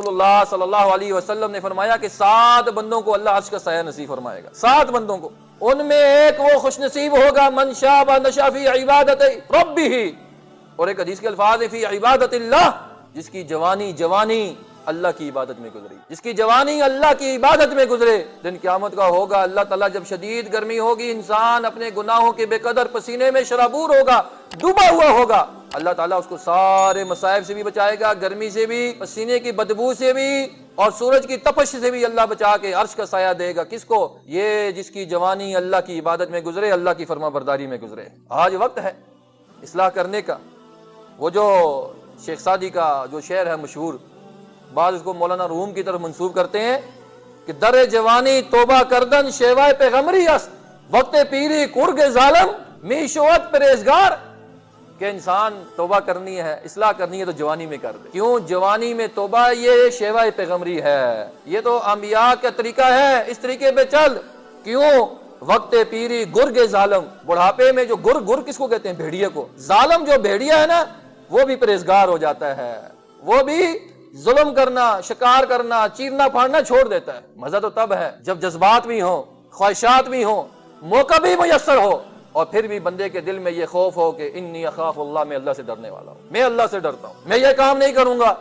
رسول اللہ صلی اللہ علیہ وسلم نے فرمایا کہ 7 بندوں کو اللہ عرش کا سایہ نصیب فرمائے گا، 7 بندوں کو، ان میں ایک وہ خوش نصیب ہوگا من شاب نشا فی عبادت ربہ، اور ایک حدیث کے الفاظ ہیں فی عبادت اللہ، جس کی جوانی اللہ کی عبادت میں گزری، جس کی جوانی اللہ کی عبادت میں گزرے، دن قیامت کا ہوگا اللہ تعالیٰ جب شدید گرمی ہوگی، انسان اپنے گناہوں کے بے قدر پسینے میں شرابور ہوگا، ڈوبا ہوا ہوگا، اللہ تعالیٰ اس کو سارے مصائب سے بھی بچائے گا، گرمی سے بھی، پسینے کی بدبو سے بھی، اور سورج کی تپش سے بھی اللہ بچا کے عرش کا سایہ دے گا۔ کس کو؟ یہ جس کی جوانی اللہ کی عبادت میں گزرے، اللہ کی فرما برداری میں گزرے۔ آج وقت ہے اصلاح کرنے کا۔ وہ جو شیخ سعدی کا جو شعر ہے مشہور، بعض اس کو مولانا روم کی طرف منسوب کرتے ہیں کہ در جوانی توبہ کردن شیوائے پیغمبری است، وقت پیری کرگ ظالم میشوت پرہیزگار، کہ انسان توبہ کرنی ہے، اصلاح کرنی ہے تو جوانی میں کر دے۔ کیوں؟ جوانی میں توبہ یہ شیوائے پیغمبری ہے، یہ تو انبیاء کا طریقہ ہے، اس طریقے پہ چل۔ کیوں؟ وقت پیری گرگ ظالم، بڑھاپے میں جو گر کس کو کہتے ہیں؟ بھیڑیے کو۔ ظالم جو بھیڑیا ہے نا، وہ بھی پرہیزگار ہو جاتا ہے، وہ بھی ظلم کرنا، شکار کرنا، چیرنا پھاڑنا چھوڑ دیتا ہے۔ مزہ تو تب ہے جب جذبات بھی ہوں، خواہشات بھی ہوں، موقع بھی میسر ہو، اور پھر بھی بندے کے دل میں یہ خوف ہو کہ انی اخاف اللہ، میں اللہ سے ڈرنے والا ہوں، میں اللہ سے ڈرتا ہوں، میں یہ کام نہیں کروں گا،